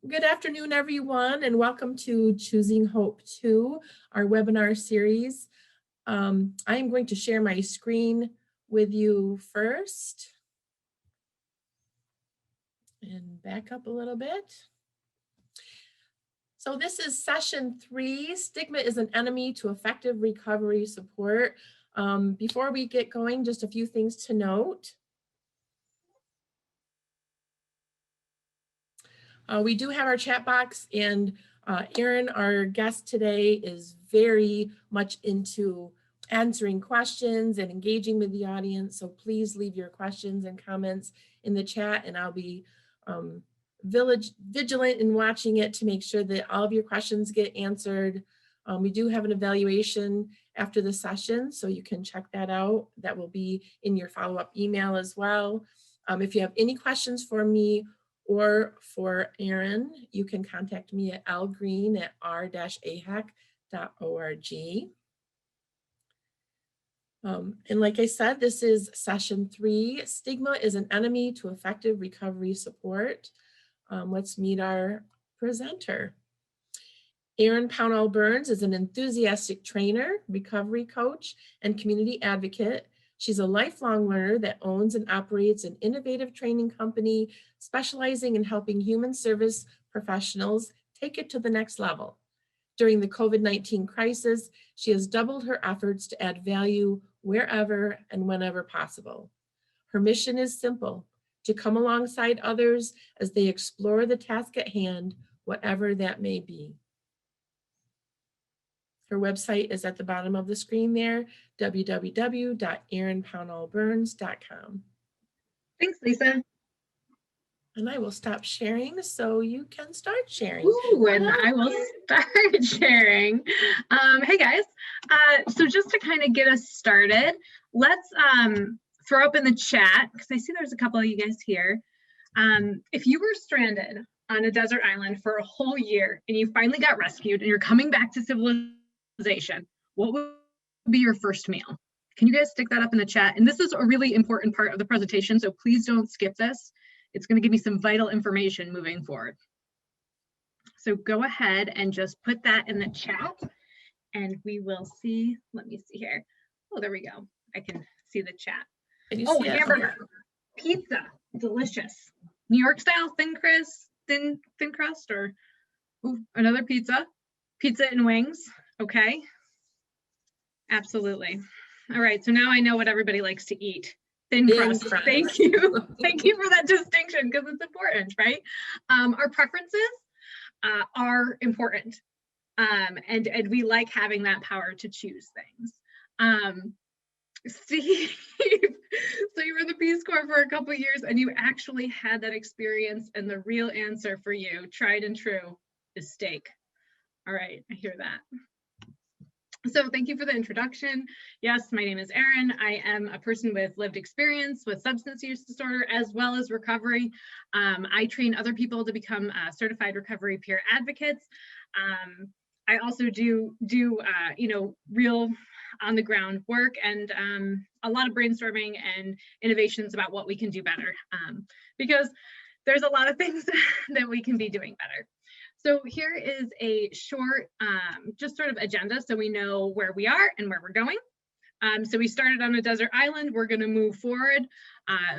Good afternoon, everyone, and welcome to Choosing Hope 2, our webinar series. I am going to share my screen with you first. And back up a little bit. So this is session 3, Stigma is an Enemy to Effective Recovery Support. Before we get going, just a few things to note. We do have our chat box, and Erin, our guest today, is very much into answering questions and engaging with the audience. So please leave your questions and comments in the chat, and I'll be vigilant in watching it to make sure that all of your questions get answered. We do have an evaluation after the session, so you can check that out. That will be in your follow-up email as well. If you have any questions for me or for Erin, you can contact me at r-ahec.org. And like I said, this is session 3. Stigma is an enemy to effective recovery support. Let's meet our presenter. Erin Pownall-Burns is an enthusiastic trainer, recovery coach, and community advocate. She's a lifelong learner that owns and operates an innovative training company specializing in helping human service professionals take it to the next level. During the COVID-19 crisis, she has doubled her efforts to add value wherever and whenever possible. Her mission is simple: to come alongside others as they explore the task at hand, whatever that may be. Her website is at the bottom of the screen there, www.erinpownallburns.com. Thanks, Lisa. And I will stop sharing so you can start sharing. Ooh, and I will start sharing. Hey guys, so just to kind of get us started, let's throw up in the chat, because I see there's a couple of you guys here. If you were stranded on a desert island for a whole year and you finally got rescued and you're coming back to civilization, what would be your first meal? Can you guys stick that up in the chat? And this is a really important part of the presentation, so please don't skip this. It's going to give me some vital information moving forward. So go ahead and just put that in the chat and we will see. Let me see here. Oh, there we go. I can see the chat. Oh, hamburger, pizza, delicious. New York style thin crust, thin crust, or ooh, another pizza and wings. Okay. Absolutely. All right. So now I know what everybody likes to eat. Thin crust. Thank you. Thank you for that distinction, because it's important, right? Our preferences are important. And we like having that power to choose things. Steve, so you were in the Peace Corps for a couple of years and you actually had that experience, and the real answer for you, tried and true, is steak. All right, I hear that. So thank you for the introduction. Yes, my name is Erin. I am a person with lived experience with substance use disorder as well as recovery. I train other people to become certified recovery peer advocates. I also do real on the ground work and a lot of brainstorming and innovations about what we can do better, because there's a lot of things that we can be doing better. So here is a short, just sort of agenda so we know where we are and where we're going. So we started on a desert island. We're going to move forward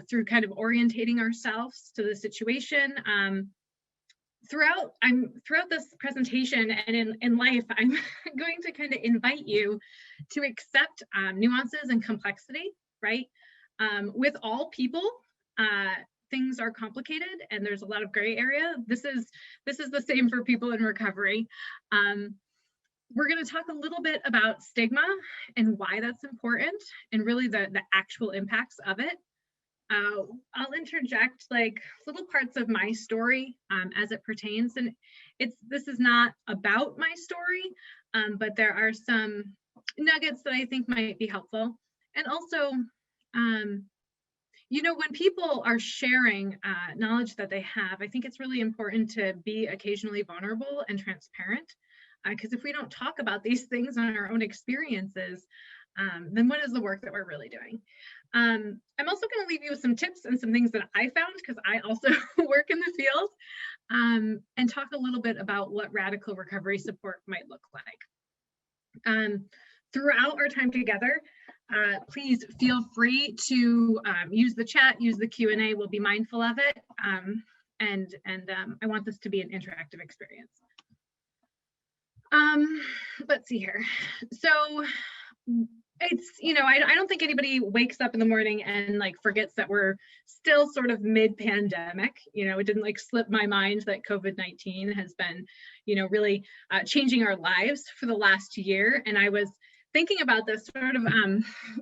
through kind of orientating ourselves to the situation. Throughout this presentation and in life, I'm going to kind of invite you to accept nuances and complexity, right? With all people, things are complicated and there's a lot of gray area. This is the same for people in recovery. We're going to talk a little bit about stigma and why that's important and really the actual impacts of it. I'll interject like little parts of my story as it pertains, and this is not about my story, but there are some nuggets that I think might be helpful. And also, you know, when people are sharing knowledge that they have, I think it's really important to be occasionally vulnerable and transparent, because if we don't talk about these things on our own experiences, then what is the work that we're really doing? I'm also going to leave you with some tips and some things that I found, because I also work in the field, and talk a little bit about what radical recovery support might look like. Throughout our time together, please feel free to use the chat, use the Q&A. We'll be mindful of it. And I want this to be an interactive experience. Let's see here. So it's, you know, I don't think anybody wakes up in the morning and like forgets that we're still sort of mid-pandemic. You know, it didn't like slip my mind that COVID-19 has been, you know, really changing our lives for the last year. And I was thinking about this sort of,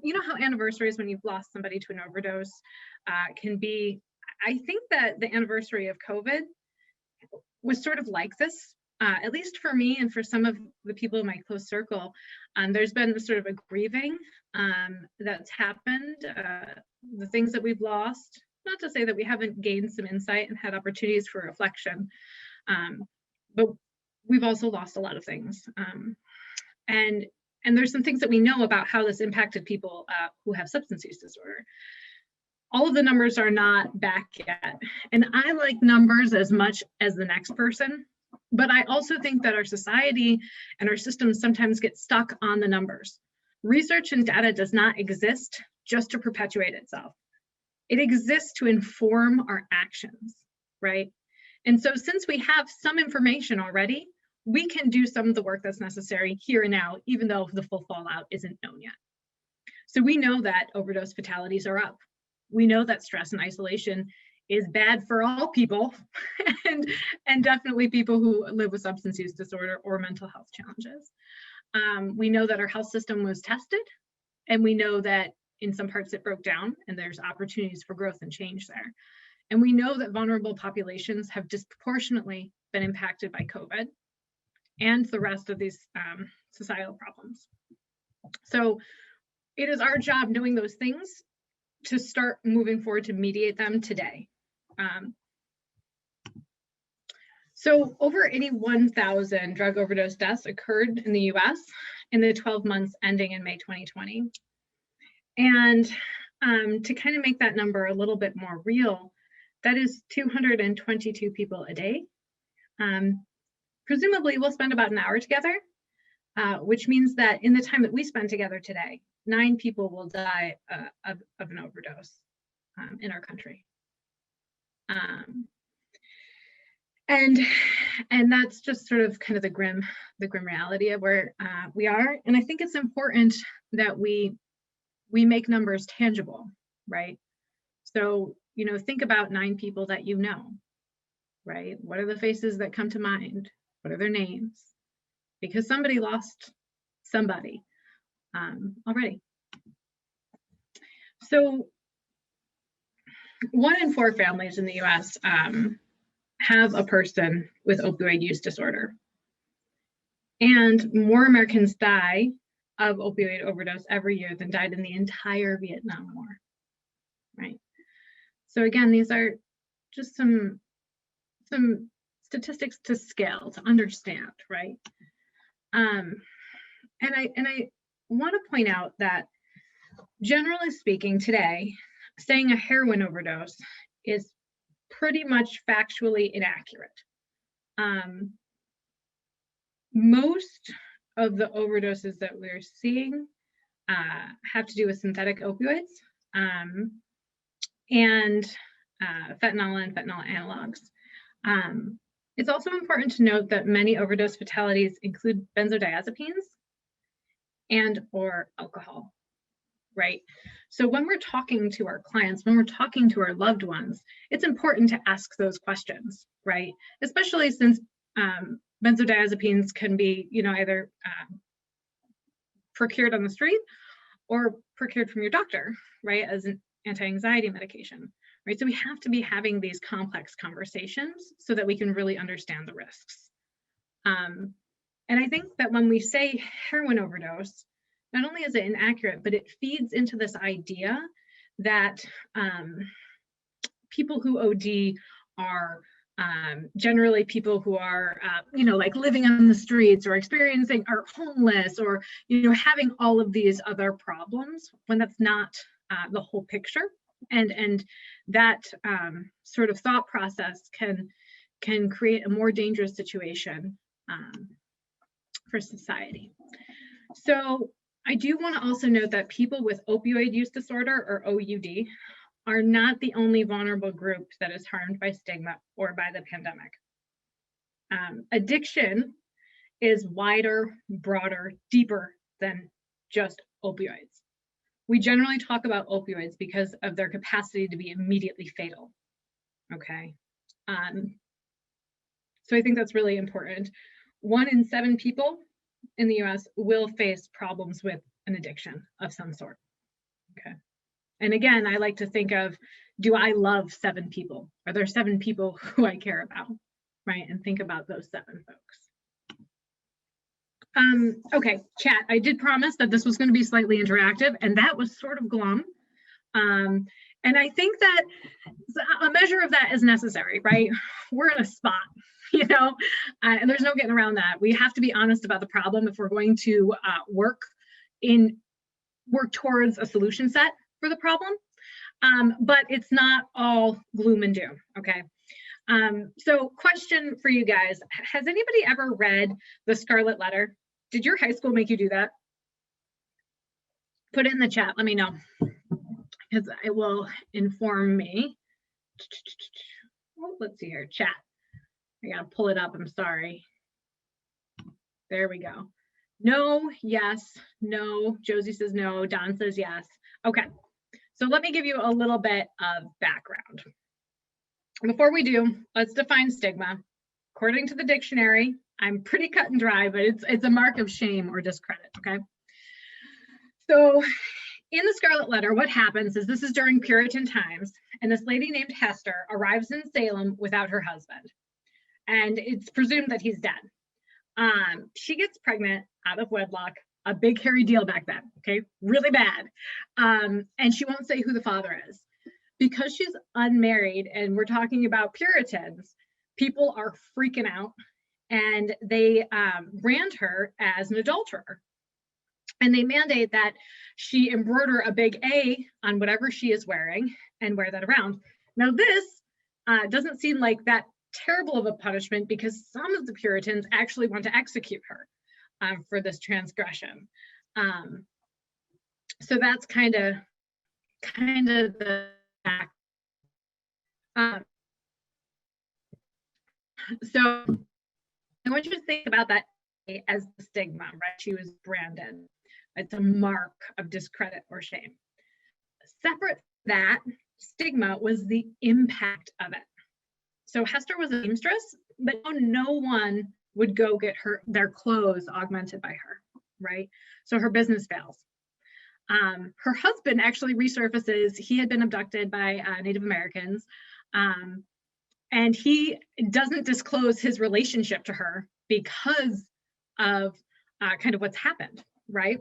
you know, how anniversaries when you've lost somebody to an overdose can be. I think that the anniversary of COVID was sort of like this. At least for me and for some of the people in my close circle, there's been sort of a grieving that's happened, the things that we've lost, not to say that we haven't gained some insight and had opportunities for reflection, but we've also lost a lot of things. And there's some things that we know about how this impacted people who have substance use disorder. All of the numbers are not back yet. And I like numbers as much as the next person. But I also think that our society and our systems sometimes get stuck on the numbers. Research and data does not exist just to perpetuate itself. It exists to inform our actions, right? And so since we have some information already, we can do some of the work that's necessary here and now, even though the full fallout isn't known yet. So we know that overdose fatalities are up. We know that stress and isolation is bad for all people, and definitely people who live with substance use disorder or mental health challenges. We know that our health system was tested, and we know that in some parts it broke down, and there's opportunities for growth and change there. And we know that vulnerable populations have disproportionately been impacted by COVID and the rest of these societal problems. So it is our job, knowing those things, to start moving forward to mediate them today. So over 81,000 drug overdose deaths occurred in the US in the 12 months ending in May 2020. And to kind of make that number a little bit more real, that is 222 people a day. Presumably we'll spend about an hour together, which means that in the time that we spend together today, 9 people will die of an overdose in our country. And that's just sort of kind of the grim reality of where we are. And I think it's important that we make numbers tangible, right? So, you know, think about 9 people that you know, right? What are the faces that come to mind? What are their names? Because somebody lost somebody already. So 1 in 4 families in the US have a person with opioid use disorder. And more Americans die of opioid overdose every year than died in the entire Vietnam War, right? So again, these are just some statistics to scale, to understand, right? And I want to point out that generally speaking today, saying a heroin overdose is pretty much factually inaccurate. Most of the overdoses that we're seeing have to do with synthetic opioids and fentanyl and fentanyl analogs. It's also important to note that many overdose fatalities include benzodiazepines and or alcohol, right? So when we're talking to our clients, when we're talking to our loved ones, it's important to ask those questions, right? Especially since benzodiazepines can be, you know, either procured on the street or procured from your doctor, right, as an anti-anxiety medication, right? So we have to be having these complex conversations so that we can really understand the risks. And I think that when we say heroin overdose, not only is it inaccurate, but it feeds into this idea that people who OD are generally people who are, you know, like living on the streets or experiencing, are homeless or, you know, having all of these other problems, when that's not the whole picture, and that sort of thought process can create a more dangerous situation for society. So I do want to also note that people with opioid use disorder, or OUD, are not the only vulnerable group that is harmed by stigma or by the pandemic. Addiction is wider, broader, deeper than just opioids. We generally talk about opioids because of their capacity to be immediately fatal, okay? So I think that's really important. 1 in 7 people in the US will face problems with an addiction of some sort, okay? And again, I like to think of, do I love 7 people? Are there 7 people who I care about, right? And think about those 7 folks. Okay, chat, I did promise that this was going to be slightly interactive, and that was sort of glum. And I think that a measure of that is necessary, right? We're in a spot, you know, and there's no getting around that. We have to be honest about the problem if we're going to work towards a solution set for the problem. But it's not all gloom and doom, okay? So question for you guys, has anybody ever read The Scarlet Letter? Did your high school make you do that? Put it in the chat, let me know, because it will inform me. Oh, let's see here, chat. I gotta pull it up, I'm sorry. There we go. No, yes, no. Josie says no, Don says yes. Okay, so let me give you a little bit of background. Before we do, let's define stigma. According to the dictionary, I'm pretty cut and dry, but it's a mark of shame or discredit, okay? So in the Scarlet Letter, what happens is, this is during Puritan times, and this lady named Hester arrives in Salem without her husband, and it's presumed that he's dead. She gets pregnant out of wedlock, a big hairy deal back then, okay? Really bad. And she won't say who the father is. Because she's unmarried, and we're talking about Puritans, people are freaking out, and they brand her as an adulterer. And they mandate that she embroider a big A on whatever she is wearing and wear that around. Now this doesn't seem like that terrible of a punishment, because some of the Puritans actually want to execute her for this transgression. So that's kind of the back. So I want you to think about that as the stigma, right? She was branded. It's a mark of discredit or shame. Separate from that, stigma was the impact of it. So Hester was a seamstress, but no one would go get their clothes augmented by her, right? So her business fails. Her husband actually resurfaces. He had been abducted by Native Americans, and he doesn't disclose his relationship to her because of kind of what's happened, right?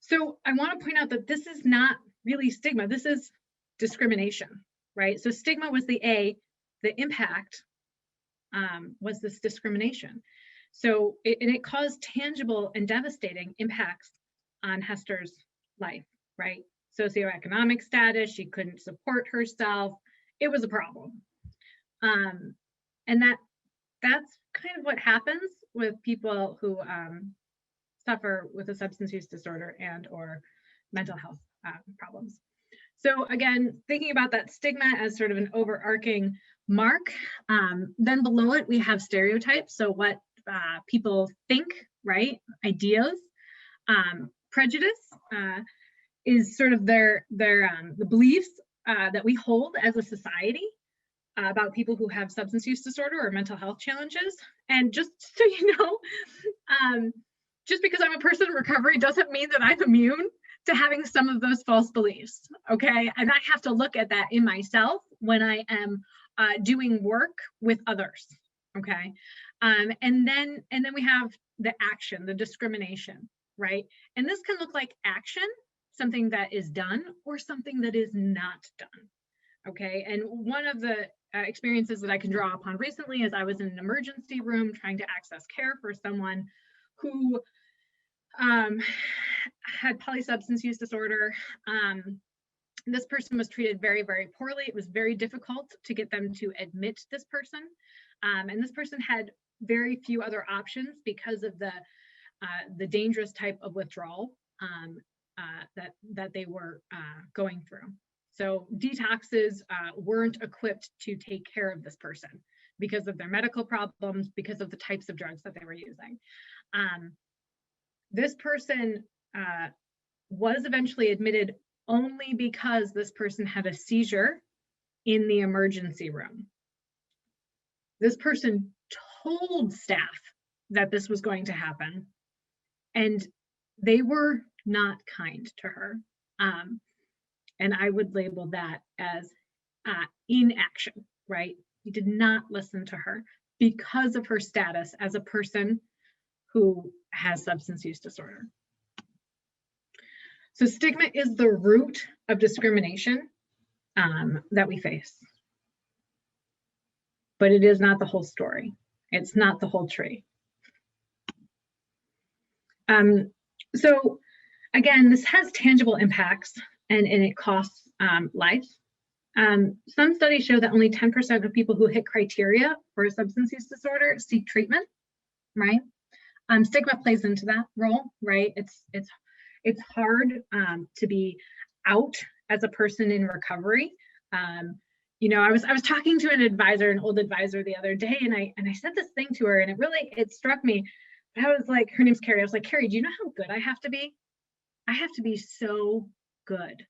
So I want to point out that this is not really stigma. This is discrimination, right? So stigma was the A, the impact was this discrimination. So it caused tangible and devastating impacts on Hester's life, right? Socioeconomic status, she couldn't support herself. It was a problem. And that's kind of what happens with people who suffer with a substance use disorder and or mental health problems. So again, thinking about that stigma as sort of an overarching mark, then below it, we have stereotypes. So what people think, right? Ideas. Prejudice is sort of the beliefs that we hold as a society about people who have substance use disorder or mental health challenges. And just so you know, just because I'm a person in recovery doesn't mean that I'm immune to having some of those false beliefs, okay? And I have to look at that in myself when I am doing work with others, okay? And then we have the action, the discrimination, right? And this can look like action, something that is done, or something that is not done, okay? And one of the experiences that I can draw upon recently is I was in an emergency room trying to access care for someone who had polysubstance use disorder. This person was treated very, very poorly. It was very difficult to get them to admit this person. And this person had very few other options because of the dangerous type of withdrawal that they were going through. So detoxes weren't equipped to take care of this person because of their medical problems, because of the types of drugs that they were using. This person was eventually admitted only because this person had a seizure in the emergency room. This person told staff that this was going to happen, and they were not kind to her. And I would label that as inaction, right? He did not listen to her because of her status as a person who has substance use disorder. So stigma is the root of discrimination that we face. But it is not the whole story. It's not the whole tree. So again, this has tangible impacts and it costs lives. Some studies show that only 10% of people who hit criteria for a substance use disorder seek treatment, right? Stigma plays into that role, right? It's hard to be out as a person in recovery. You know, I was talking to an old advisor the other day, and I said this thing to her, and it struck me. I was like, her name's Carrie. I was like, Carrie, do you know how good I have to be? I have to be so good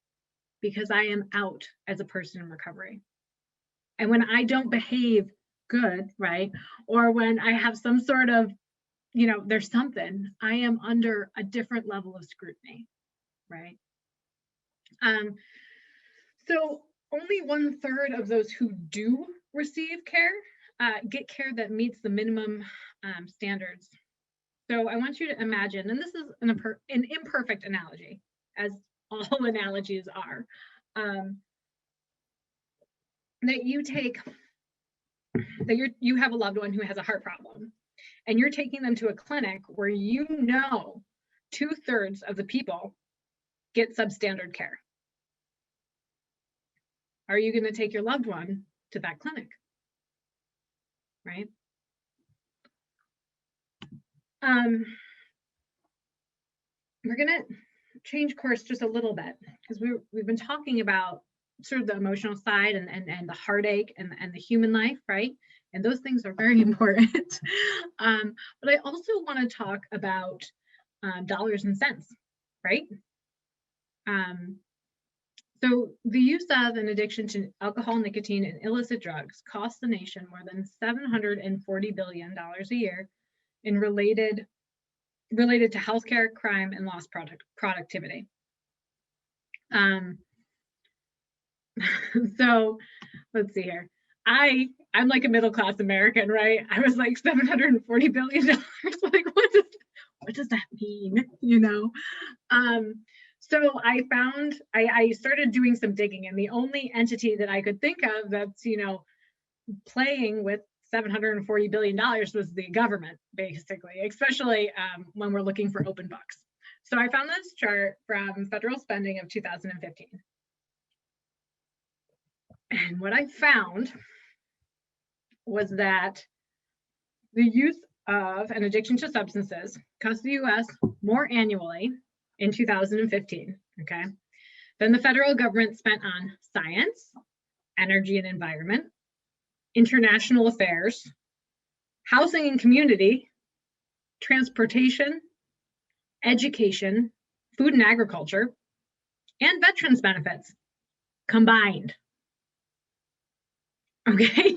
because I am out as a person in recovery. And when I don't behave good, right? Or when I have some sort of, you know, there's something, I am under a different level of scrutiny, right? So only 1/3 of those who do receive care get care that meets the minimum standards. So I want you to imagine, and this is an imperfect analogy, as all analogies are, that you have a loved one who has a heart problem, and you're taking them to a clinic where you know 2/3 of the people get substandard care. Are you going to take your loved one to that clinic? Right? We're going to change course just a little bit because we've been talking about sort of the emotional side and the heartache and the human life, right? And those things are very important. But I also want to talk about dollars and cents, right? So the use of an addiction to alcohol, nicotine, and illicit drugs costs the nation more than $740 billion a year in related to healthcare, crime, and lost productivity. So let's see here. I'm like a middle-class American, right? I was like $740 billion. Like, what does that mean? You know? So I started doing some digging, and the only entity that I could think of that's, you know, playing with $740 billion was the government, basically, especially when we're looking for open books. So I found this chart from federal spending of 2015. And what I found was that the use of an addiction to substances cost the US more annually in 2015, okay, than the federal government spent on science, energy and environment, international affairs, housing and community, transportation, education, food and agriculture, and veterans benefits combined. Okay,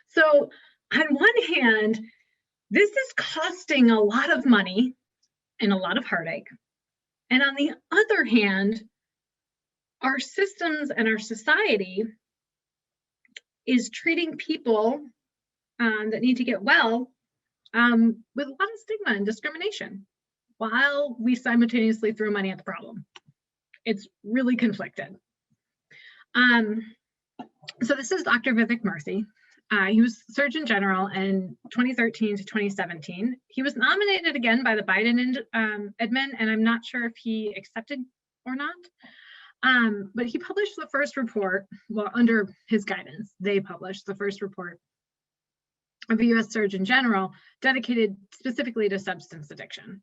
so on one hand, this is costing a lot of money and a lot of heartache. And on the other hand, our systems and our society is treating people that need to get well with a lot of stigma and discrimination while we simultaneously throw money at the problem. It's really conflicted. So this is Dr. Vivek Murthy. He was Surgeon General in 2013 to 2017. He was nominated again by the Biden admin, and I'm not sure if he accepted or not. But he published the first report, well, under his guidance, they published the first report of a US Surgeon General dedicated specifically to substance addiction.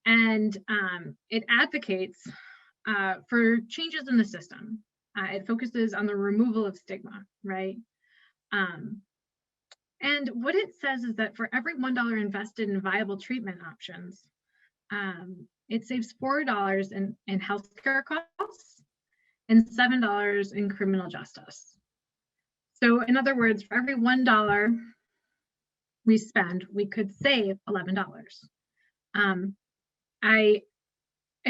And it advocates for changes in the system. It focuses on the removal of stigma, right? And what it says is that for every $1 invested in viable treatment options, it saves $4 in healthcare costs and $7 in criminal justice. So in other words, for every $1 we spend, we could save $11.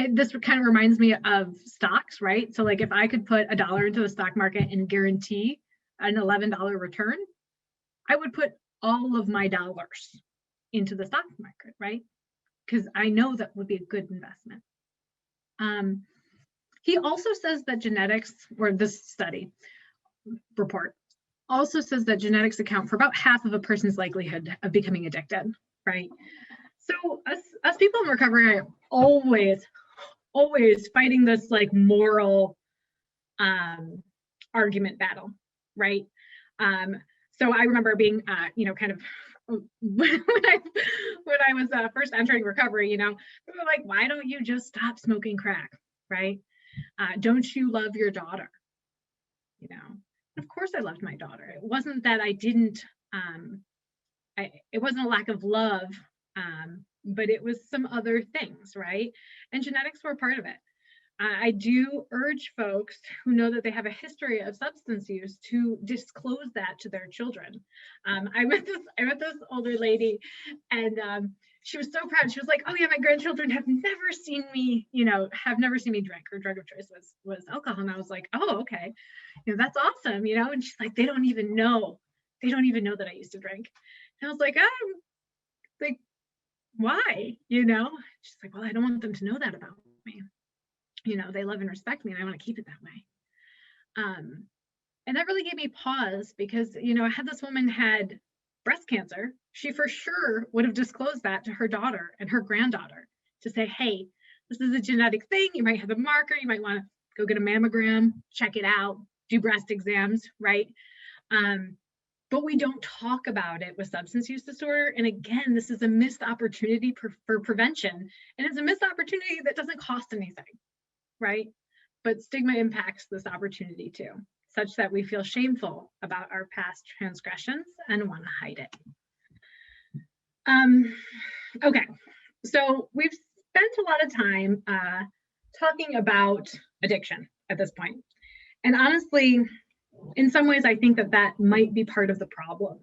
This kind of reminds me of stocks, right? So like if I could put $1 into the stock market and guarantee an $11 return, I would put all of my dollars into the stock market, right? Because I know that would be a good investment. He also says that genetics, or this study report, also says that genetics account for about half of a person's likelihood of becoming addicted, right? So us people in recovery are always fighting this like moral argument battle, right? So I remember being, kind of when I was first entering recovery, we were like, why don't you just stop smoking crack, right? Don't you love your daughter? Of course I loved my daughter. It wasn't that I didn't, it wasn't a lack of love, but it was some other things, right? And genetics were part of it. I do urge folks who know that they have a history of substance use to disclose that to their children. I met this older lady, and she was so proud. She was like, "Oh yeah, my grandchildren have never seen me, drink. Her drug of choice was alcohol." And I was like, "Oh, okay, that's awesome, And she's like, "They don't even know that I used to drink." And I was like, like, why? She's like, "Well, I don't want them to know that about me. They love and respect me, and I want to keep it that way." And that really gave me pause because, had this woman had breast cancer, she for sure would have disclosed that to her daughter and her granddaughter to say, "Hey, this is a genetic thing. You might have a marker. You might want to go get a mammogram, check it out, do breast exams," right? But we don't talk about it with substance use disorder. And again, this is a missed opportunity for prevention. And it's a missed opportunity that doesn't cost anything, right? But stigma impacts this opportunity too, such that we feel shameful about our past transgressions and want to hide it. Okay, so we've spent a lot of time talking about addiction at this point. And honestly, in some ways, I think that might be part of the problem.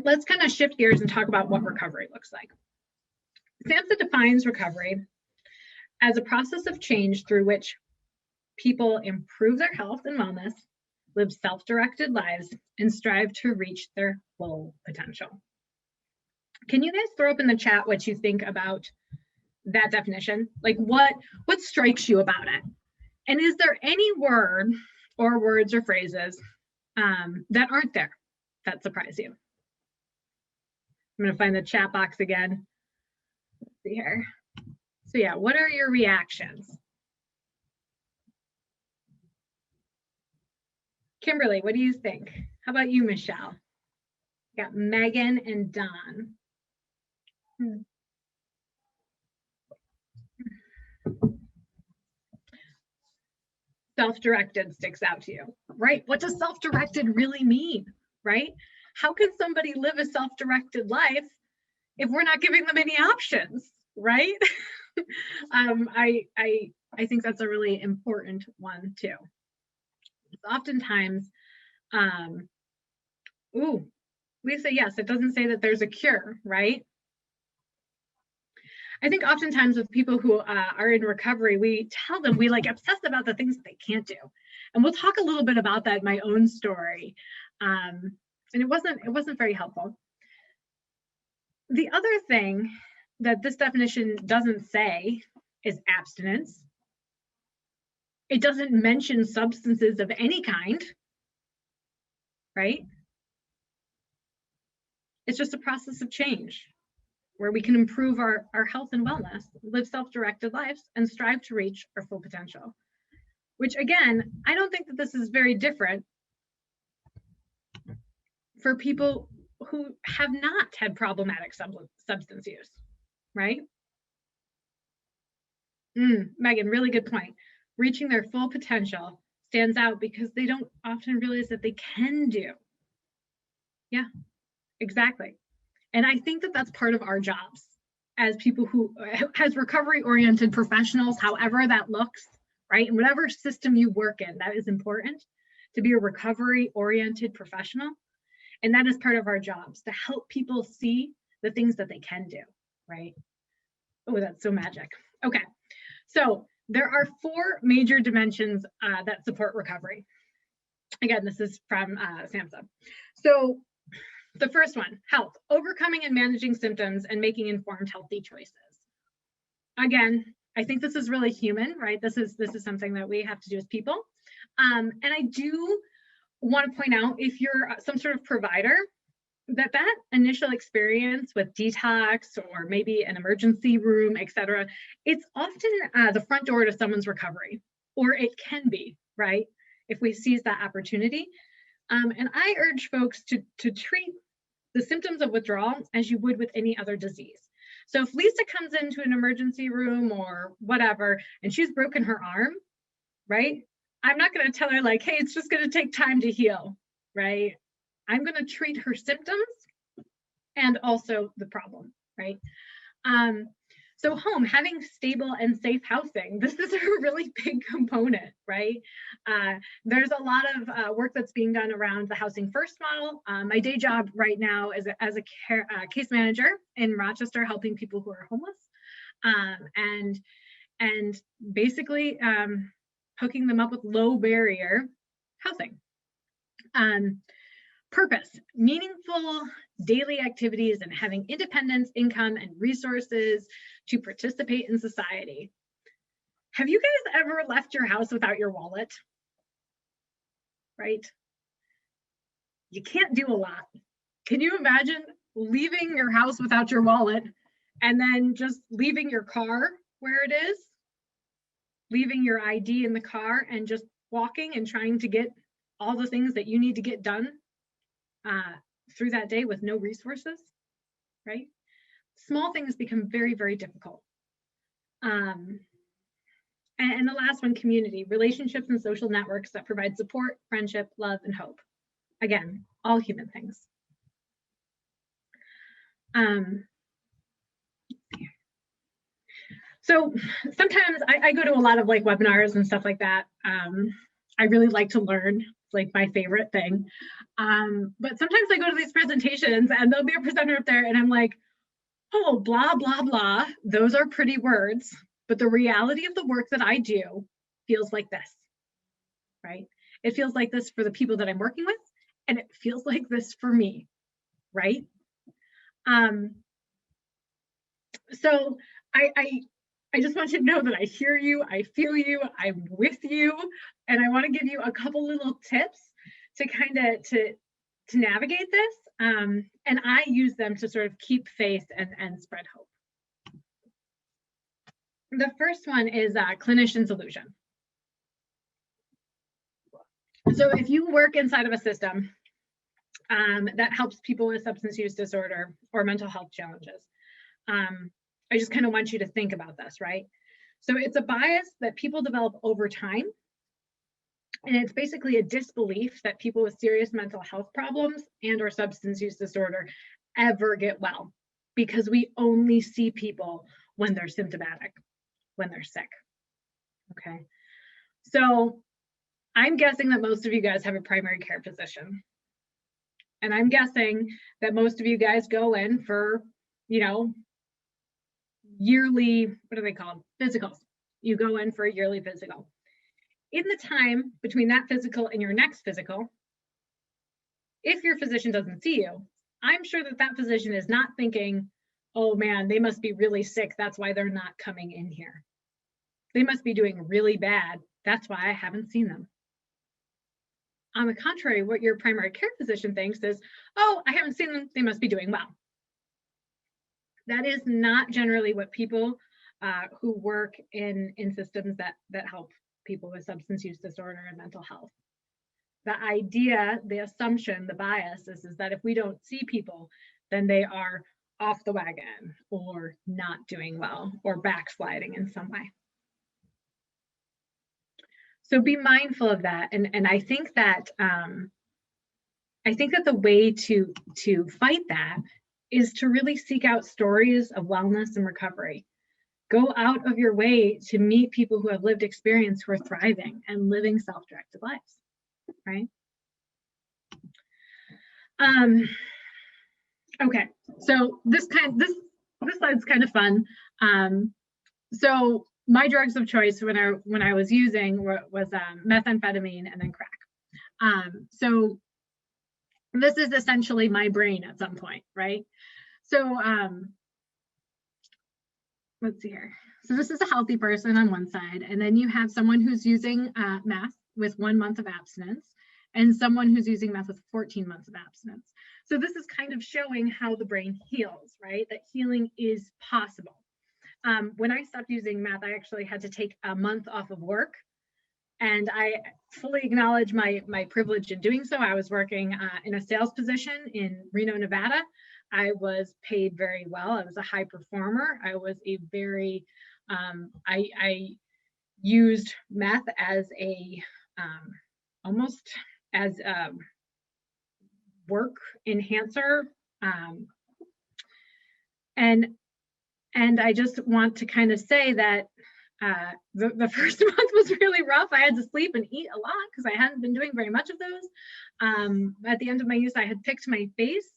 Let's kind of shift gears and talk about what recovery looks like. SAMHSA defines recovery as a process of change through which people improve their health and wellness, live self-directed lives, and strive to reach their full potential. Can you guys throw up in the chat what you think about that definition? Like what strikes you about it? And is there any word or words or phrases that aren't there that surprise you? I'm going to find the chat box again. Let's see here. So yeah, what are your reactions? Kimberly, what do you think? How about you, Michelle? Got Megan and Don. Self-directed sticks out to you, right? What does self-directed really mean, right? How can somebody live a self-directed life if we're not giving them any options, right? I think that's a really important one too. Oftentimes, Lisa, yes, it doesn't say that there's a cure, right? I think oftentimes with people who are in recovery, we tell them we obsess about the things that they can't do. And we'll talk a little bit about that in my own story. And it wasn't very helpful. The other thing that this definition doesn't say is abstinence. It doesn't mention substances of any kind. right? It's just a process of change where we can improve our health and wellness, live self-directed lives, and strive to reach our full potential. Which again, I don't think that this is very different for people who have not had problematic substance use, right? Megan, really good point. Reaching their full potential stands out because they don't often realize that they can do. Yeah, exactly. And I think that that's part of our jobs as people who, as recovery-oriented professionals, however that looks, right? And whatever system you work in, that is important to be a recovery-oriented professional. And that is part of our jobs, to help people see the things that they can do, right? Oh, that's so magic. Okay, so there are 4 major dimensions that support recovery. Again, this is from SAMHSA. So the first one, health, overcoming and managing symptoms and making informed healthy choices. Again, I think this is really human, right? This is something that we have to do as people. And I do want to point out, if you're some sort of provider, that initial experience with detox or maybe an emergency room, et cetera, it's often the front door to someone's recovery, or it can be, right? If we seize that opportunity. And I urge folks to treat the symptoms of withdrawal as you would with any other disease. So if Lisa comes into an emergency room or whatever, and she's broken her arm, right? I'm not going to tell her like, hey, it's just going to take time to heal, right? I'm going to treat her symptoms and also the problem, right? So home, having stable and safe housing, this is a really big component, right? There's a lot of work that's being done around the Housing First model. My day job right now is as a case manager in Rochester, helping people who are homeless, and basically hooking them up with low barrier housing. Purpose, meaningful daily activities and having independence, income, and resources to participate in society. Have you guys ever left your house without your wallet? Right? You can't do a lot. Can you imagine leaving your house without your wallet and then just leaving your car where it is? Leaving your ID in the car and just walking and trying to get all the things that you need to get done through that day with no resources, right? Small things become very, very difficult. And the last one, community, relationships and social networks that provide support, friendship, love, and hope. Again, all human things. So sometimes I go to a lot of like webinars and stuff like that. I really like to learn. It's like my favorite thing. But sometimes I go to these presentations and there'll be a presenter up there and I'm like, oh, blah, blah, blah. Those are pretty words, but the reality of the work that I do feels like this, right? It feels like this for the people that I'm working with, and it feels like this for me, right? So I just want you to know that I hear you, I feel you, I'm with you, and I want to give you a couple little tips to kind of to navigate this, and I use them to sort of keep faith and spread hope. The first one is clinician solution. So if you work inside of a system that helps people with substance use disorder or mental health challenges, I just kind of want you to think about this, right? So it's a bias that people develop over time. And it's basically a disbelief that people with serious mental health problems and or substance use disorder ever get well, because we only see people when they're symptomatic, when they're sick, okay? So I'm guessing that most of you guys have a primary care physician. And I'm guessing that most of you guys go in for, you know, yearly, what are they called? Physicals. You go in for a yearly physical. In the time between that physical and your next physical, if your physician doesn't see you, I'm sure that that physician is not thinking, oh man, they must be really sick. That's why they're not coming in here. They must be doing really bad. That's why I haven't seen them. On the contrary, what your primary care physician thinks is, oh, I haven't seen them, they must be doing well. That is not generally what people who work in systems that help people with substance use disorder and mental health. The idea, the assumption, the bias is that if we don't see people, then they are off the wagon or not doing well or backsliding in some way. So be mindful of that. And I think that the way to fight that is to really seek out stories of wellness and recovery. Go out of your way to meet people who have lived experience, who are thriving and living self-directed lives, right? Okay, so this slide's kind of fun. So my drugs of choice when I was using was methamphetamine and then crack. So this is essentially my brain at some point, right? So let's see here. So this is a healthy person on one side, and then you have someone who's using meth with 1 month of abstinence, and someone who's using meth with 14 months of abstinence. So this is kind of showing how the brain heals, right? That healing is possible. When I stopped using meth, I actually had to take a month off of work, and I fully acknowledge my privilege in doing so. I was working in a sales position in Reno, Nevada. I was paid very well. I was a high performer. I was a very, I used meth as a, almost as a work enhancer. And I just want to kind of say that the first month was really rough. I had to sleep and eat a lot because I hadn't been doing very much of those. At the end of my use, I had picked my face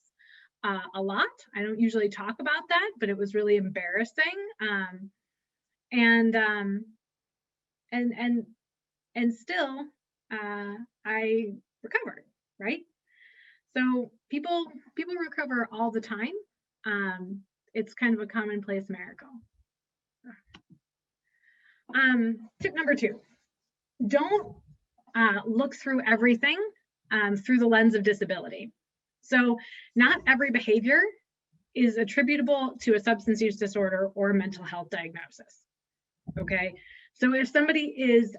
a lot. I don't usually talk about that, but it was really embarrassing. And still, I recovered, right? So people recover all the time. It's kind of a commonplace miracle. Tip number 2, don't look through everything through the lens of disability. So not every behavior is attributable to a substance use disorder or a mental health diagnosis, okay? So if somebody is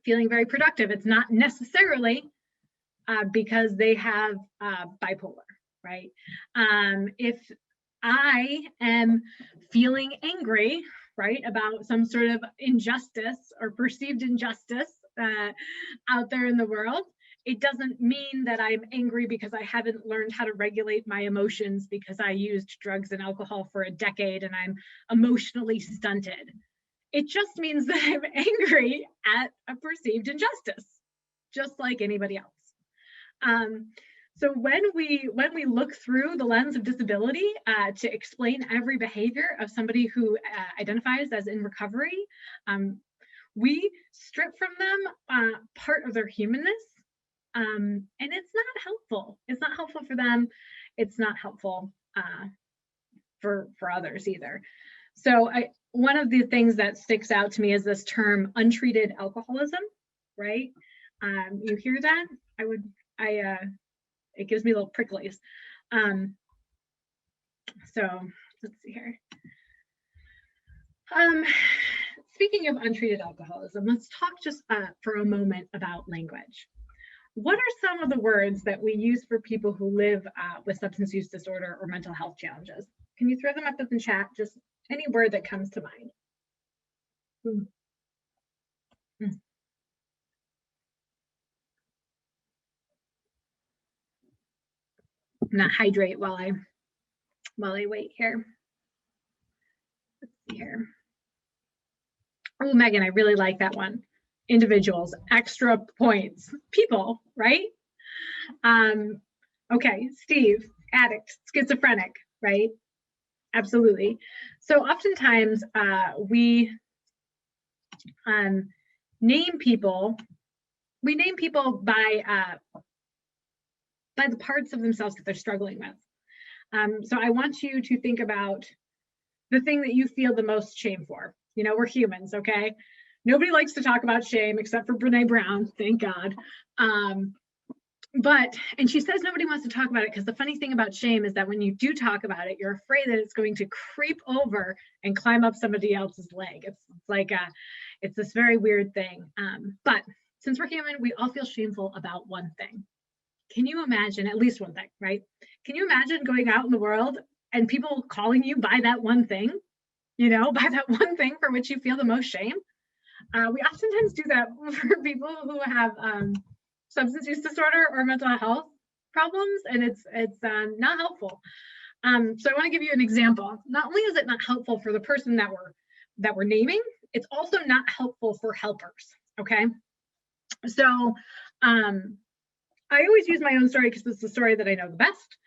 feeling very productive, it's not necessarily because they have bipolar, right? If I am feeling angry, right, about some sort of injustice or perceived injustice out there in the world, it doesn't mean that I'm angry because I haven't learned how to regulate my emotions because I used drugs and alcohol for a decade and I'm emotionally stunted. It just means that I'm angry at a perceived injustice, just like anybody else. So when we look through the lens of disability to explain every behavior of somebody who identifies as in recovery, we strip from them part of their humanness, and it's not helpful. It's not helpful for them. It's not helpful for others either. So one of the things that sticks out to me is this term untreated alcoholism, right? You hear that? It gives me little pricklies. So let's see here. Speaking of untreated alcoholism, let's talk just for a moment about language. What are some of the words that we use for people who live with substance use disorder or mental health challenges? Can you throw them up in the chat? Just any word that comes to mind. I'm gonna hydrate while I wait here. Let's see here. Oh, Megan, I really like that one. Individuals, extra points. People, right? Okay, Steve, addict, schizophrenic, right? Absolutely. So oftentimes we name people by the parts of themselves that they're struggling with. So I want you to think about the thing that you feel the most shame for. You know, we're humans, okay? Nobody likes to talk about shame except for Brene Brown, thank God. And she says nobody wants to talk about it because the funny thing about shame is that when you do talk about it, you're afraid that it's going to creep over and climb up somebody else's leg. It's like it's this very weird thing. But since we're human, we all feel shameful about one thing. Can you imagine, at least one thing, right? Can you imagine going out in the world and people calling you by that one thing, by that one thing for which you feel the most shame? We oftentimes do that for people who have substance use disorder or mental health problems, and it's not helpful. So I want to give you an example. Not only is it not helpful for the person that we're naming, it's also not helpful for helpers. Okay, so I always use my own story because it's the story that I know the best.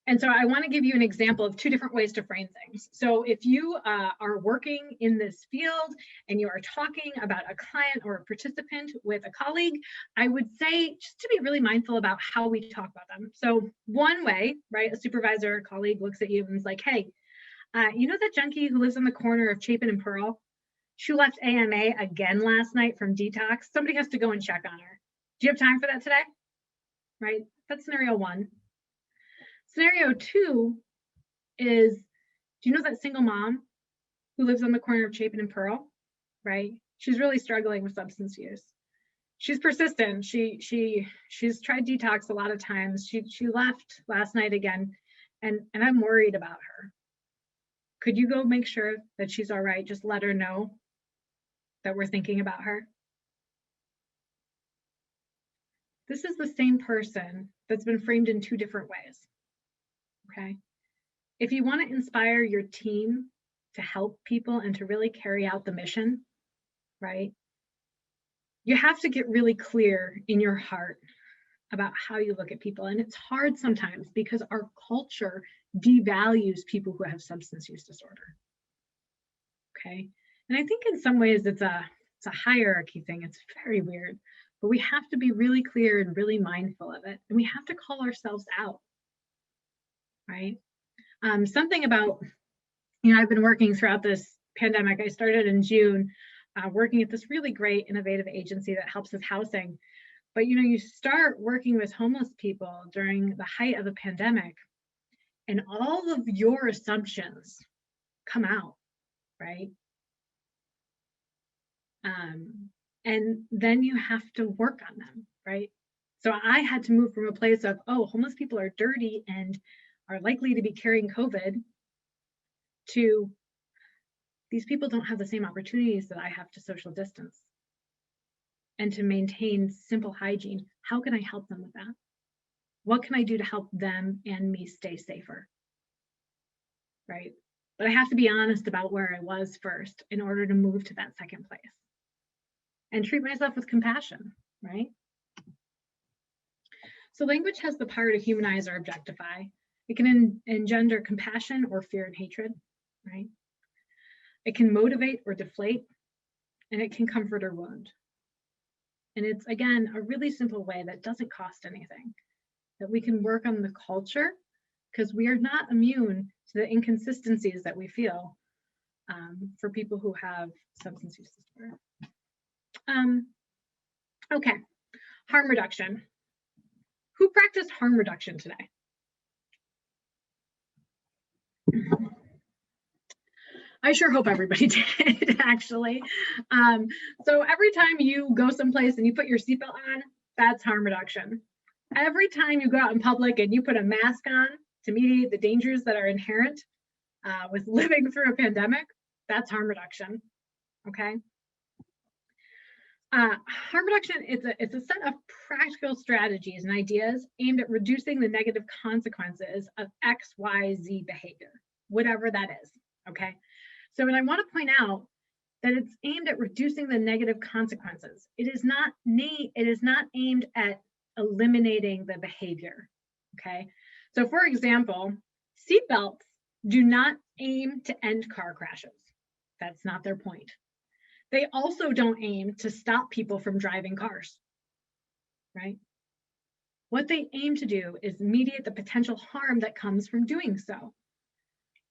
And so I want to give you an example of two different ways to frame things. So if you are working in this field and you are talking about a client or a participant with a colleague, I would say just to be really mindful about how we talk about them. So one way, right, a supervisor or colleague looks at you and is like, hey, you know that junkie who lives on the corner of Chapin and Pearl? She left AMA again last night from detox. Somebody has to go and check on her. Do you have time for that today? Right, that's scenario one. Scenario two is, do you know that single mom who lives on the corner of Chapin and Pearl, right? She's really struggling with substance use. She's persistent. She's tried detox a lot of times. She left last night again, and I'm worried about her. Could you go make sure that she's all right? Just let her know that we're thinking about her. This is the same person that's been framed in two different ways. Okay. If you want to inspire your team to help people and to really carry out the mission, right, you have to get really clear in your heart about how you look at people. And it's hard sometimes because our culture devalues people who have substance use disorder. Okay. And I think in some ways it's a hierarchy thing. It's very weird, but we have to be really clear and really mindful of it. And we have to call ourselves out. Right? Something about, I've been working throughout this pandemic. I started in June working at this really great innovative agency that helps with housing. But, you start working with homeless people during the height of the pandemic and all of your assumptions come out, right? And then you have to work on them, right? So I had to move from a place of, oh, homeless people are dirty and are likely to be carrying COVID, to these people don't have the same opportunities that I have to social distance and to maintain simple hygiene. How can I help them with that? What can I do to help them and me stay safer? Right? But I have to be honest about where I was first in order to move to that second place and treat myself with compassion, right? So language has the power to humanize or objectify. It can engender compassion or fear and hatred, right? It can motivate or deflate, and it can comfort or wound. And it's, again, a really simple way that doesn't cost anything, that we can work on the culture because we are not immune to the inconsistencies that we feel for people who have substance use disorder. Okay, harm reduction. Who practiced harm reduction today? I sure hope everybody did, actually. So every time you go someplace and you put your seatbelt on, that's harm reduction. Every time you go out in public and you put a mask on to mediate the dangers that are inherent with living through a pandemic, that's harm reduction, okay? Harm reduction, it's a set of practical strategies and ideas aimed at reducing the negative consequences of X, Y, Z behavior, whatever that is, okay? So, and I want to point out that it's aimed at reducing the negative consequences. It is not aimed at eliminating the behavior, okay? So for example, seatbelts do not aim to end car crashes. That's not their point. They also don't aim to stop people from driving cars, right? What they aim to do is mediate the potential harm that comes from doing so.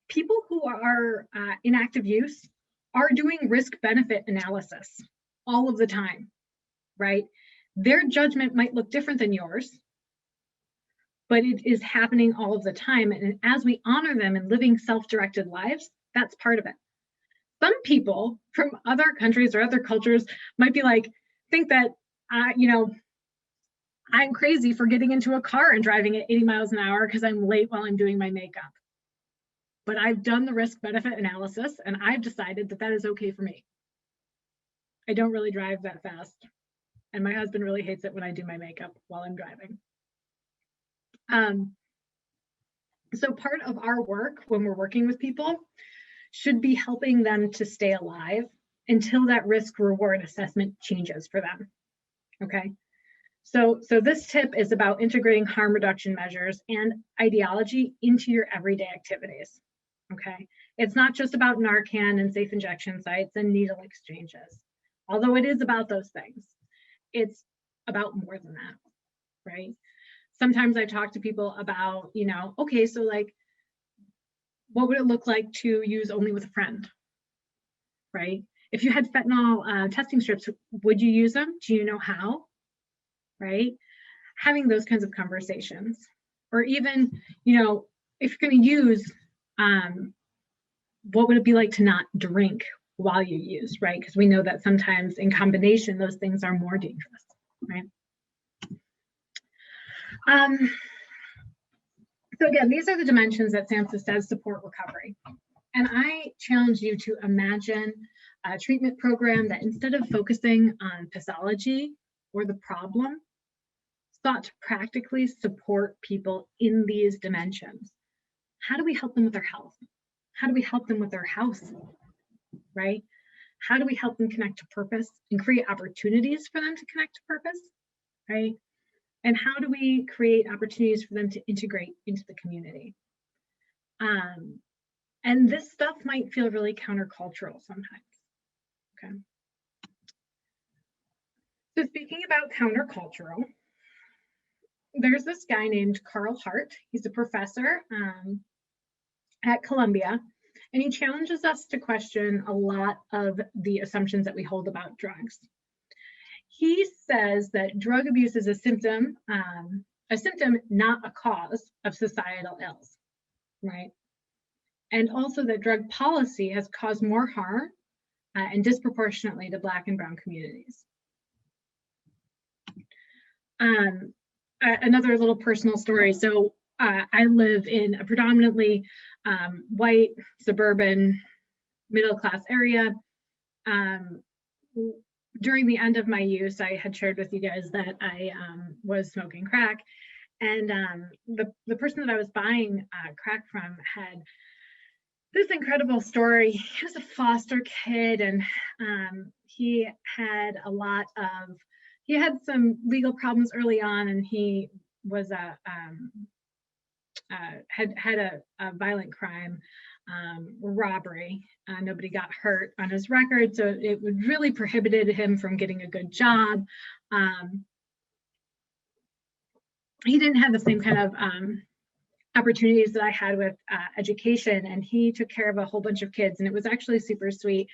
People who are in active use are doing risk-benefit analysis all of the time, right? Their judgment might look different than yours, but it is happening all of the time. And as we honor them in living self-directed lives, that's part of it. Some people from other countries or other cultures might be like, think that, I'm crazy for getting into a car and driving at 80 miles an hour because I'm late while I'm doing my makeup. But I've done the risk-benefit analysis and I've decided that that is okay for me. I don't really drive that fast. And my husband really hates it when I do my makeup while I'm driving. So part of our work when we're working with people should be helping them to stay alive until that risk-reward assessment changes for them, okay? So this tip is about integrating harm reduction measures and ideology into your everyday activities, okay? It's not just about Narcan and safe injection sites and needle exchanges, although it is about those things. It's about more than that, right? Sometimes I talk to people about, okay, so like, what would it look like to use only with a friend, right? If you had fentanyl testing strips, would you use them? Do you know how, right? Having those kinds of conversations. Or even, if you're going to use, what would it be like to not drink while you use, right? Because we know that sometimes in combination, those things are more dangerous, right? So again, these are the dimensions that SAMHSA says support recovery. And I challenge you to imagine a treatment program that instead of focusing on pathology or the problem, sought to practically support people in these dimensions. How do we help them with their health? How do we help them with their house, right? How do we help them connect to purpose and create opportunities for them to connect to purpose, right? And how do we create opportunities for them to integrate into the community? And this stuff might feel really countercultural sometimes, okay? So speaking about countercultural, there's this guy named Carl Hart. He's a professor at Columbia, and he challenges us to question a lot of the assumptions that we hold about drugs. He says that drug abuse is a symptom, not a cause of societal ills, right? And also that drug policy has caused more harm and disproportionately to Black and Brown communities. Another little personal story. So I live in a predominantly white, suburban, middle-class area. During the end of my use, I had shared with you guys that I was smoking crack, and the person that I was buying crack from had this incredible story. He was a foster kid, and he had some legal problems early on, and he was had a violent crime, robbery. Nobody got hurt on his record, so it really prohibited him from getting a good job. He didn't have the same kind of opportunities that I had with education, and he took care of a whole bunch of kids, and it was actually super sweet.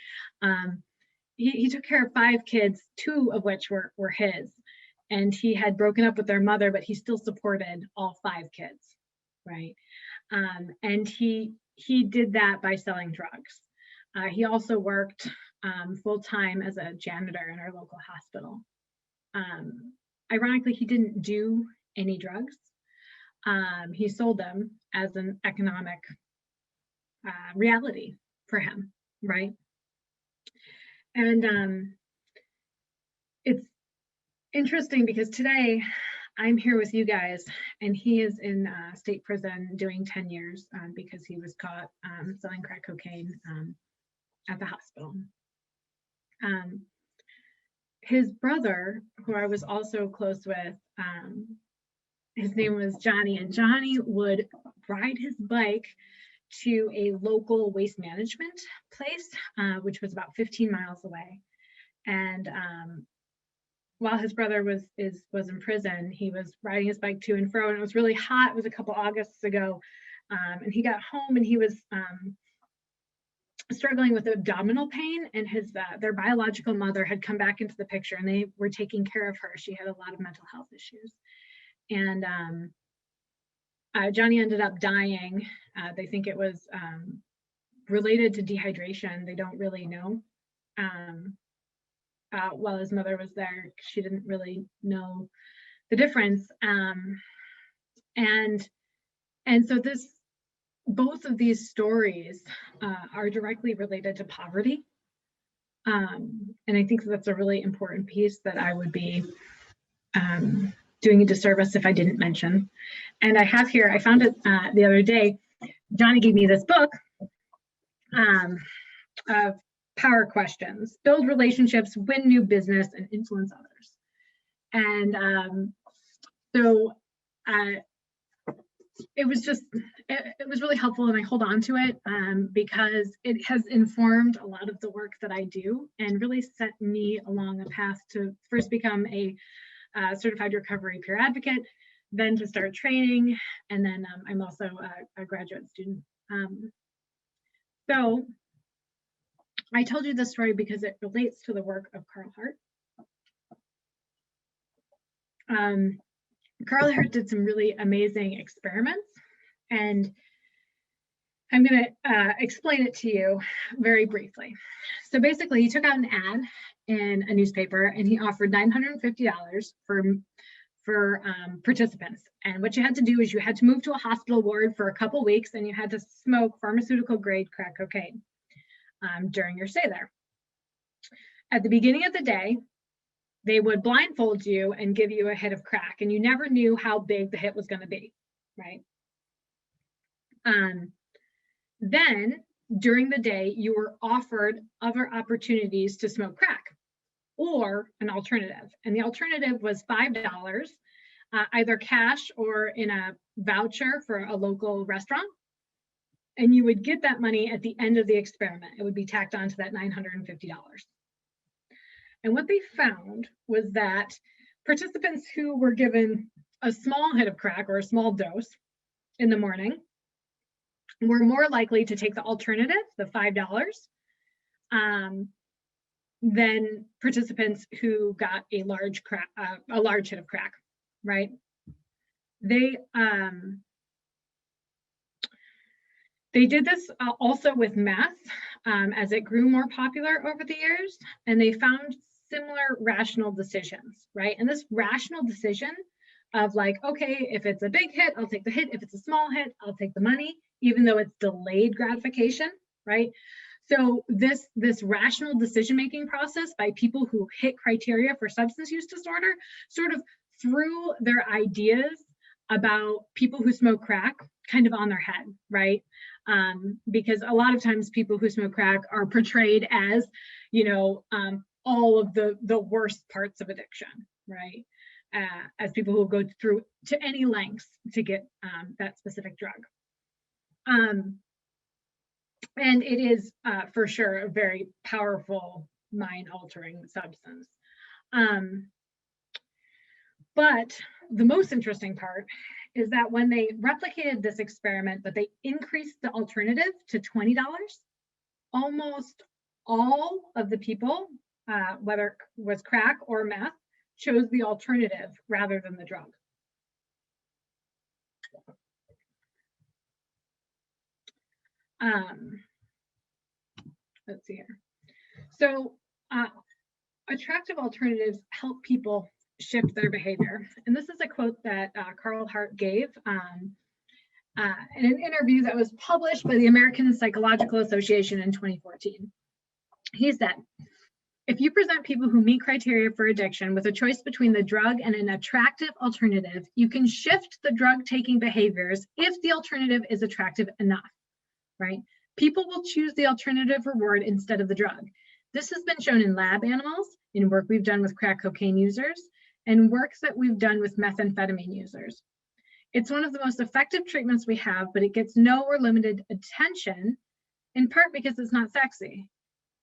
He took care of 5 kids, 2 of which were his, and he had broken up with their mother, but he still supported all 5 kids, right? And he did that by selling drugs. He also worked full-time as a janitor in our local hospital. Ironically, he didn't do any drugs. He sold them as an economic reality for him, right? And it's interesting because today I'm here with you guys, and he is in state prison doing 10 years because he was caught selling crack cocaine at the hospital. His brother, who I was also close with, his name was Johnny, and Johnny would ride his bike to a local waste management place, which was about 15 miles away. And while his brother was in prison, he was riding his bike to and fro, and it was really hot. It was a couple Augusts ago, and he got home, and he was struggling with abdominal pain, and their biological mother had come back into the picture, and they were taking care of her. She had a lot of mental health issues, and Johnny ended up dying. They think it was related to dehydration. They don't really know. While his mother was there, she didn't really know the difference. And so both of these stories are directly related to poverty. And I think that's a really important piece that I would be doing a disservice if I didn't mention. And I have here, I found it the other day. Johnny gave me this book of power questions: build relationships, win new business, and influence others. And so it was really helpful, and I hold on to it because it has informed a lot of the work that I do and really set me along a path to first become a certified recovery peer advocate, then to start training, and then I'm also a graduate student. So I told you this story because it relates to the work of Carl Hart. Carl Hart did some really amazing experiments, and I'm going to explain it to you very briefly. So basically, he took out an ad in a newspaper, and he offered $950 for participants. And what you had to do is you had to move to a hospital ward for a couple weeks, and you had to smoke pharmaceutical grade crack cocaine during your stay there. At the beginning of the day, they would blindfold you and give you a hit of crack, and you never knew how big the hit was going to be, right? Then during the day, you were offered other opportunities to smoke crack or an alternative. And the alternative was $5, either cash or in a voucher for a local restaurant. And you would get that money at the end of the experiment. It would be tacked onto that $950. And what they found was that participants who were given a small hit of crack or a small dose in the morning were more likely to take the alternative, the $5, than participants who got a large hit of crack, right? They did this also with meth as it grew more popular over the years, and they found similar rational decisions, right? And this rational decision of like, okay, if it's a big hit, I'll take the hit. If it's a small hit, I'll take the money, even though it's delayed gratification, right? So this rational decision-making process by people who hit criteria for substance use disorder sort of threw their ideas about people who smoke crack kind of on their head, right? Because a lot of times people who smoke crack are portrayed as, you know, all of the worst parts of addiction, right? As people who go through to any lengths to get that specific drug. And it is for sure a very powerful mind-altering substance. But the most interesting part is that when they replicated this experiment, but they increased the alternative to $20, almost all of the people, whether it was crack or meth, chose the alternative rather than the drug. Let's see here. So attractive alternatives help people shift their behavior. And this is a quote that Carl Hart gave in an interview that was published by the American Psychological Association in 2014. He said, if you present people who meet criteria for addiction with a choice between the drug and an attractive alternative, you can shift the drug-taking behaviors if the alternative is attractive enough, right? People will choose the alternative reward instead of the drug. This has been shown in lab animals, in work we've done with crack cocaine users, and works that we've done with methamphetamine users. It's one of the most effective treatments we have, but it gets no or limited attention, in part because it's not sexy.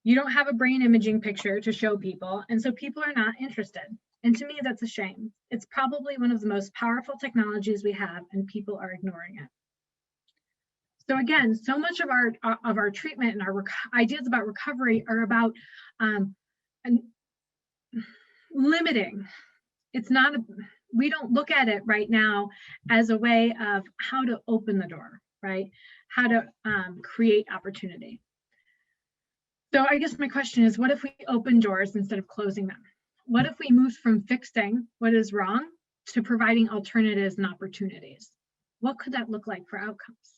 You don't have a brain imaging picture to show people, and so people are not interested. And to me, that's a shame. It's probably one of the most powerful technologies we have, and people are ignoring it. So again, so much of our treatment and our ideas about recovery are about limiting. It's not we don't look at it right now as a way of how to open the door, right? How to create opportunity. So I guess my question is, what if we open doors instead of closing them? What if we moved from fixing what is wrong to providing alternatives and opportunities? What could that look like for outcomes?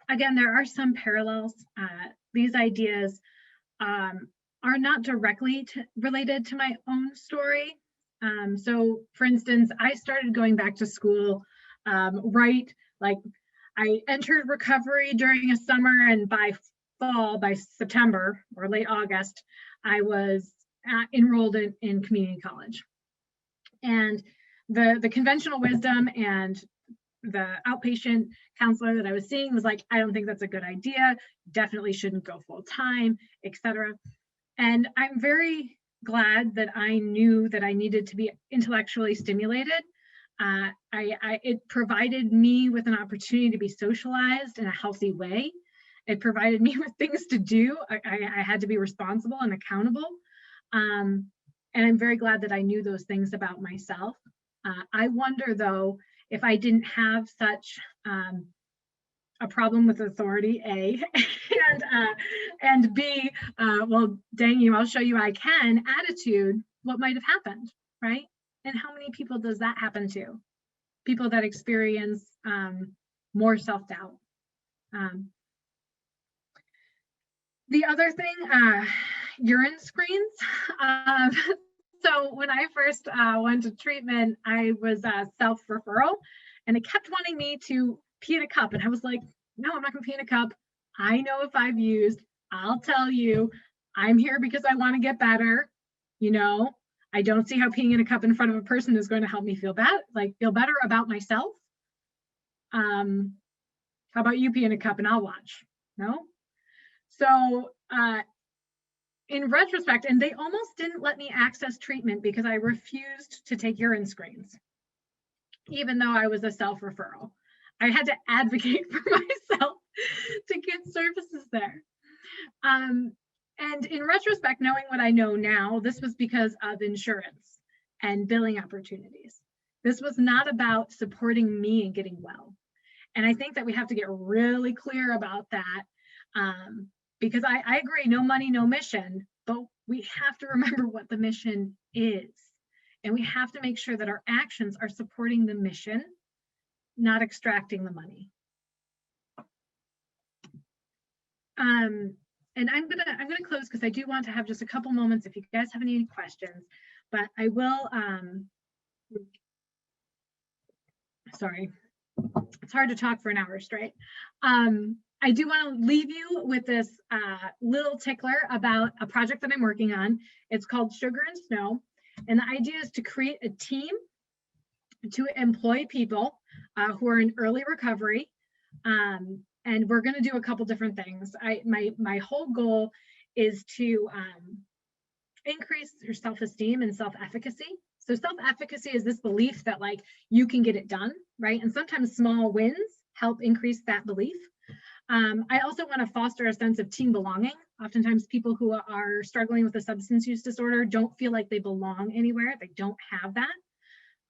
Again, there are some parallels. These ideas are not directly related to my own story. So for instance, I started going back to school I entered recovery during a summer, and by September or late August, I was enrolled in community college. And the conventional wisdom and the outpatient counselor that I was seeing was like, I don't think that's a good idea. Definitely shouldn't go full time, etc. And I'm very glad that I knew that I needed to be intellectually stimulated. It provided me with an opportunity to be socialized in a healthy way. It provided me with things to do. I had to be responsible and accountable. And I'm very glad that I knew those things about myself. I wonder though, if I didn't have such a problem with authority, A, and B, well, dang you, I'll show you I can attitude, what might have happened, right? And how many people does that happen to? People that experience more self-doubt. The other thing, urine screens. So when I first went to treatment, I was self-referral, and it kept wanting me to pee in a cup. And I was like, no, I'm not gonna pee in a cup. I know if I've used, I'll tell you, I'm here because I want to get better. You know, I don't see how peeing in a cup in front of a person is going to help me feel better about myself. How about you pee in a cup and I'll watch? No? So in retrospect, and they almost didn't let me access treatment because I refused to take urine screens, even though I was a self-referral. I had to advocate for myself to get services there. And in retrospect, knowing what I know now, this was because of insurance and billing opportunities. This was not about supporting me and getting well. And I think that we have to get really clear about that, because I agree, no money, no mission, but we have to remember what the mission is. And we have to make sure that our actions are supporting the mission, not extracting the money. And I'm gonna close because I do want to have just a couple moments if you guys have any questions, but I will, sorry, it's hard to talk for an hour straight. I do want to leave you with this little tickler about a project that I'm working on. It's called Sugar and Snow. And the idea is to create a team to employ people who are in early recovery. And we're going to do a couple different things. My whole goal is to increase your self-esteem and self-efficacy. So self-efficacy is this belief that like you can get it done, right? And sometimes small wins help increase that belief. I also want to foster a sense of team belonging. Oftentimes people who are struggling with a substance use disorder don't feel like they belong anywhere. They don't have that.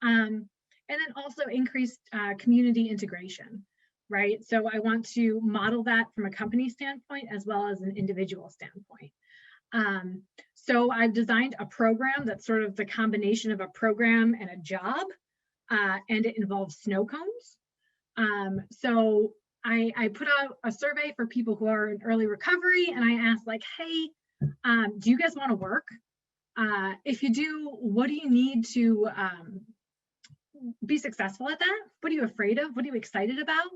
And then also increased community integration, right? So I want to model that from a company standpoint as well as an individual standpoint. So I've designed a program that's sort of the combination of a program and a job, and it involves snow cones. So I put out a survey for people who are in early recovery, and I asked like, hey, do you guys want to work? If you do, what do you need to be successful at that? What are you afraid of? What are you excited about?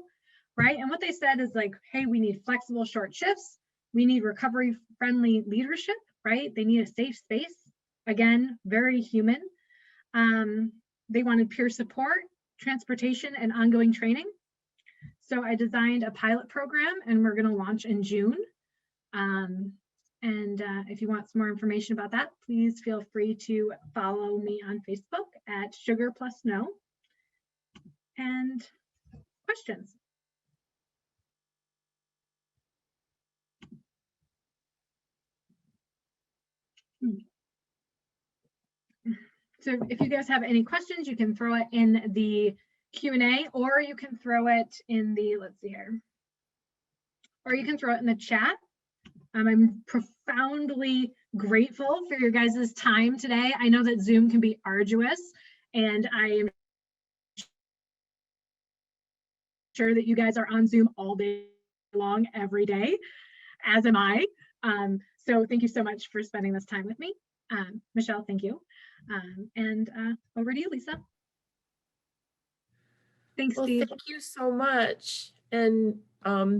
Right? And what they said is like, hey, we need flexible short shifts. We need recovery friendly leadership, right? They need a safe space. Again, very human. They wanted peer support, transportation, and ongoing training. So I designed a pilot program and we're going to launch in June. If you want some more information about that, please feel free to follow me on Facebook at Sugar Plus Snow. And questions? So if you guys have any questions, you can throw it in the Q&A, or you can throw it in the, let's see here, or you can throw it in the chat. I'm profoundly grateful for your guys' time today. I know that Zoom can be arduous, and I am sure that you guys are on Zoom all day long, every day, as am I. So thank you so much for spending this time with me. Michelle, thank you. And over to you, Lisa. Thanks, Well, Steve. thank you so much. And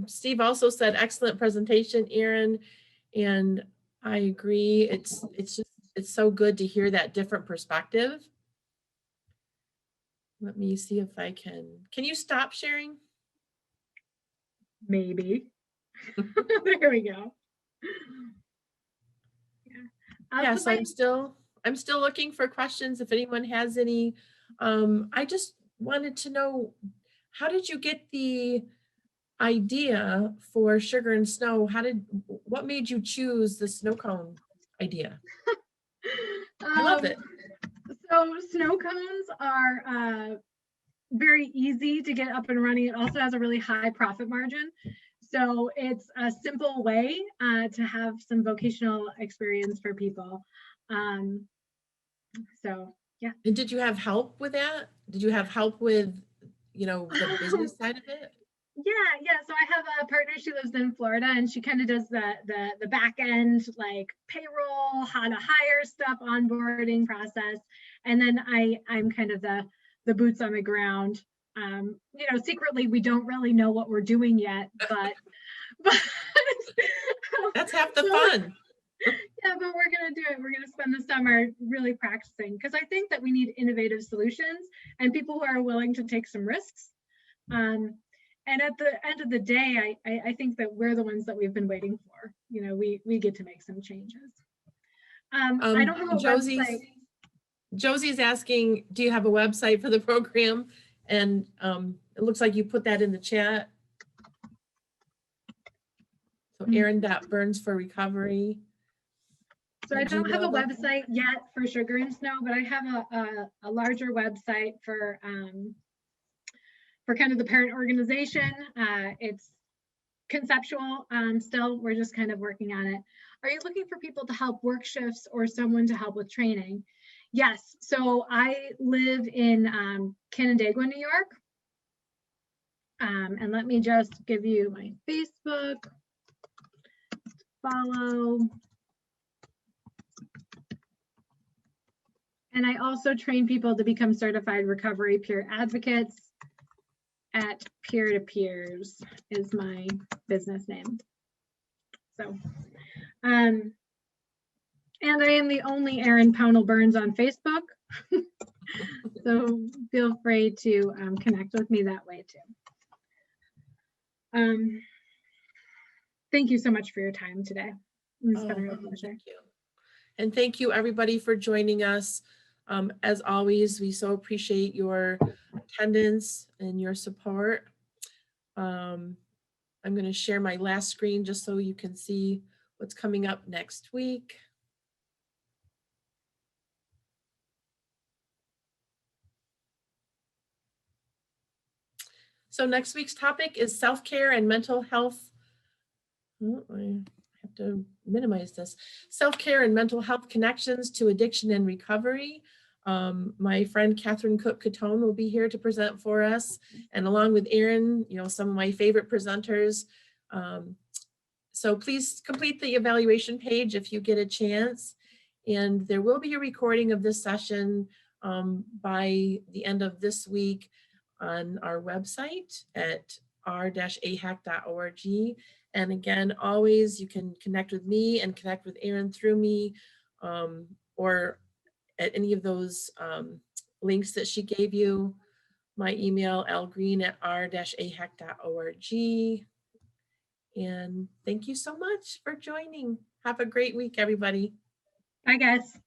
Steve also said, excellent presentation, Erin. And I agree. It's so good to hear that different perspective. Let me see if I can you stop sharing? Maybe. There we go. Yeah, so I'm still looking for questions if anyone has any. I just wanted to know, how did you get the idea for Sugar and Snow? What made you choose the snow cone idea? I love it. So snow cones are very easy to get up and running. It also has a really high profit margin. So it's a simple way to have some vocational experience for people. So yeah. And did you have help with that? Did you have help with, the business side of it? Yeah. So I have a partner, she lives in Florida, and she kind of does the back end, like payroll, how to hire stuff, onboarding process. And then I'm kind of the boots on the ground. Secretly we don't really know what we're doing yet, but that's half the fun. Yeah, but we're going to do it. We're going to spend the summer really practicing, because I think that we need innovative solutions and people who are willing to take some risks. And at the end of the day, I think that we're the ones that we've been waiting for. We get to make some changes. I don't have a website. Josie's asking, do you have a website for the program? And it looks like you put that in the chat. So Erin.Burns for recovery. So I don't have a website yet for Sugar and Snow, but I have a larger website for kind of the parent organization. It's conceptual still. We're just kind of working on it. Are you looking for people to help work shifts or someone to help with training? Yes. So I live in Canandaigua, New York. And let me just give you my Facebook. Follow. And I also train people to become certified recovery peer advocates at Peer to Peers is my business name. So, and I am the only Erin Pownall-Burns on Facebook. So feel free to connect with me that way too. Thank you so much for your time today. It's been a real pleasure. Thank you. And thank you everybody for joining us. As always, we so appreciate your attendance and your support. I'm going to share my last screen just so you can see what's coming up next week. So next week's topic is self-care and mental health. Oh, I have to minimize this. Self-care and mental health connections to addiction and recovery. My friend Catherine Cook-Catone will be here to present for us, and along with Erin, some of my favorite presenters. So please complete the evaluation page if you get a chance, and there will be a recording of this session by the end of this week on our website at r-ahec.org. And again, always you can connect with me and connect with Erin through me, or at any of those links that she gave you. My email, lgreen@r-ahec.org. And thank you so much for joining. Have a great week, everybody. Bye, guys.